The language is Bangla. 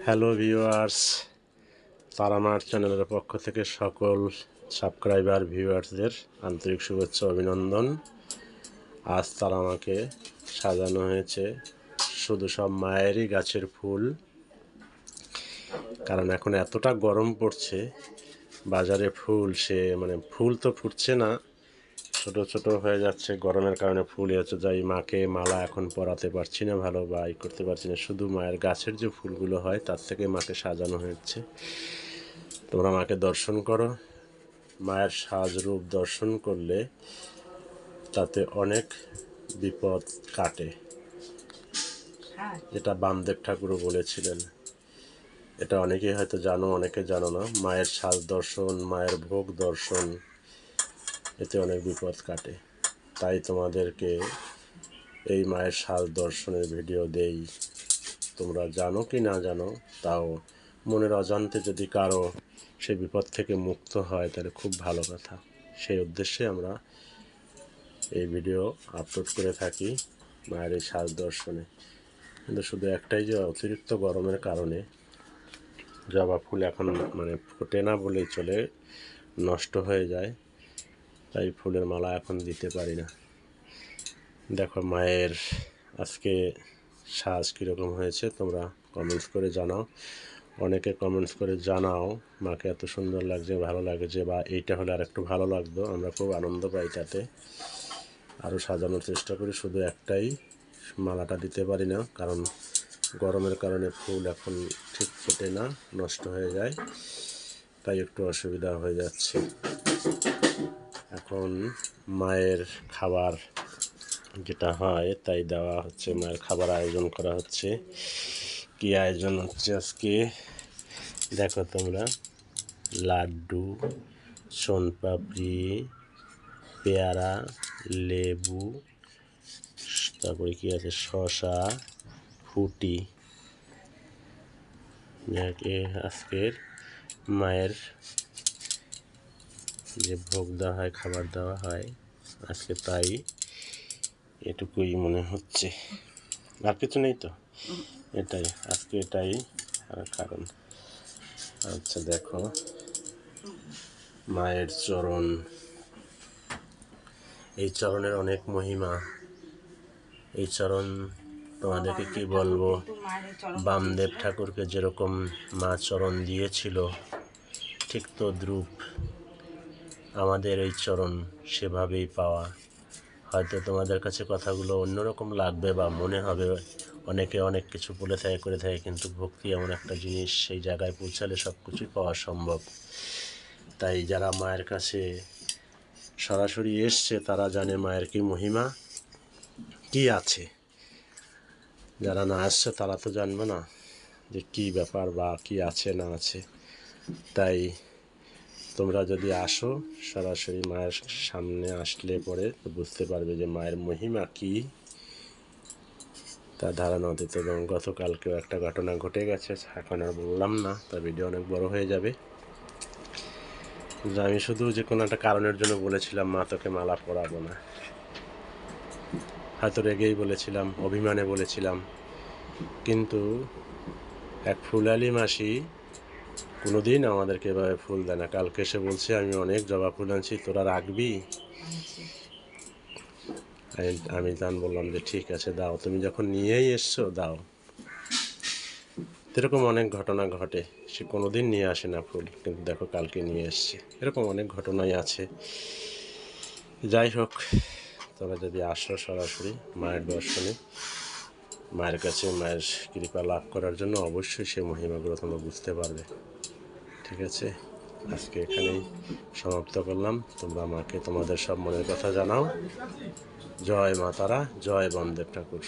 হ্যালো ভিউয়ার্স, তারামার চ্যানেলের পক্ষ থেকে সকল সাবস্ক্রাইবার ভিউয়ার্সদের আন্তরিক শুভেচ্ছা অভিনন্দন। আজ তারামাকে সাজানো হয়েছে শুধু সব মায়েরই গাছের ফুল, কারণ এখন এতটা গরম পড়ছে, বাজারে ফুল ফুল তো ফুটছে না, ছোট ছোট হয়ে যাচ্ছে গরমের কারণে। ফুল হচ্ছে যাই মাকে মালা এখন পরাতে পারছি না ভালো, বা করতে পারছি না। শুধু মায়ের গাছের যে ফুলগুলো হয় তার থেকে মাকে সাজানো হয়েছে। তোমরা মাকে দর্শন করো। মায়ের সাজরূপ দর্শন করলে তাতে অনেক বিপদ কাটে, এটা বামদেব ঠাকুরও বলেছিলেন। এটা অনেকেই হয়তো জানো, অনেকে জানো না। মায়ের সাজ দর্শন, মায়ের ভোগ দর্শন, এতে অনেক বিপদ কাটে। তাই তোমাদেরকে এই মায়ের সাজ দর্শনের ভিডিও দেই। তোমরা জানো কি না জানো, তাও মনের অজান্তে যদি কারো সে বিপদ থেকে মুক্ত হয় তাহলে খুব ভালো কথা। সেই উদ্দেশ্যে আমরা এই ভিডিও আপলোড করে থাকি মায়ের এই সাজ দর্শনে। কিন্তু শুধু একটাই, যে অতিরিক্ত গরমের কারণে জবা ফুল এখন ফোটে না বলেই চলে, নষ্ট হয়ে যায়। তাই ফুলের মালা এখন দিতে পারি না। দেখো মায়ের আজকে সাজ কীরকম হয়েছে, তোমরা কমেন্টস করে জানাও। অনেকে কমেন্টস করে জানাও মাকে এত সুন্দর লাগছে, ভালো লাগছে, বা এইটা হলে আর একটু ভালো লাগতো। আমরা খুব আনন্দ পাই তাতে, আরও সাজানোর চেষ্টা করি। শুধু একটাই, মালাটা দিতে পারি না, কারণ গরমের কারণে ফুল এখন ঠিক ফোটে না, নষ্ট হয়ে যায়, তাই একটু অসুবিধা হয়ে যাচ্ছে। এখন মায়ের খাবার যেটা হয় তাই দেওয়া হচ্ছে, মায়ের খাবার আয়োজন করা হচ্ছে। কি আয়োজন হচ্ছে আজকে দেখো তোমরা। লাড্ডু, সোনপাপড়ি, পেয়ারা, লেবু, তারপরে কি আছে, শসা, ফুটি। আজকের মায়ের যে ভোগ দেওয়া হয়, খাবার দেওয়া হয় আজকে, তাই এটুকুই মনে হচ্ছে, আর কিছু নেই তো। এটাই আজকে, এটাই কারণ। আচ্ছা দেখো মায়ের চরণ, এই চরণের অনেক মহিমা। এই চরণ তোমাদেরকে কি বলবো, বামদেব ঠাকুরকে যেরকম মা চরণ দিয়েছিল ঠিক তদ্রূপ আমাদের এই চরণ সেভাবেই পাওয়া। হয়তো তোমাদের কাছে কথাগুলো অন্যরকম লাগবে বা মনে হবে, অনেকে অনেক কিছু বলে থাকে করে থাকে, কিন্তু ভক্তি এমন একটা জিনিস, সেই জায়গায় পৌঁছালে সব কিছুই পাওয়া সম্ভব। তাই যারা মায়ের কাছে সরাসরি এসছে তারা জানে মায়ের কি মহিমা, কি আছে। যারা না আসছে তারা তো জানবে না যে কী ব্যাপার বা কি আছে না আছে। তাই তোমরা যদি আসো সরাসরি মায়ের সামনে, আসলে পরে বুঝতে পারবে যে মায়ের মহিমা কী, তা ধারণা দিতে। এবং গতকালকেও একটা ঘটনা ঘটে গেছে, এখন আর বললাম না, তার ভিডিও অনেক বড় হয়ে যাবে। আমি শুধু যে কোনো একটা কারণের জন্য বলেছিলাম মা তোকে মালা পরাবো না, হয়তো রেগেই বলেছিলাম, অভিমানে বলেছিলাম, কিন্তু এক ফুলালি মাসি কোনোদিন আমাদেরকে এভাবে ফুল দেয় না। কালকে এসে বলছে আমি অনেক জবা ফুল আনছি, তোরা রাখবি? আমি তান বললাম যে ঠিক আছে দাও, তুমি যখন নিয়েই এসছো দাও। এরকম অনেক ঘটনা ঘটে, সে কোনোদিন নিয়ে আসে না ফুল, কিন্তু দেখো কালকে নিয়ে এসছে। এরকম অনেক ঘটনাই আছে। যাই হোক, তোমরা যদি আসো সরাসরি মায়ের দর্শনে, মায়ের কাছে মায়ের কৃপা লাভ করার জন্য, অবশ্যই সে মহিমাগুলো তোমরা বুঝতে পারবে। ঠিক আছে, আজকে এখানেই সমাপ্ত করলাম। তোমরা মাকে তোমাদের সব মনের কথা জানাও। জয় মা তারা, জয় বামদেব ঠাকুর।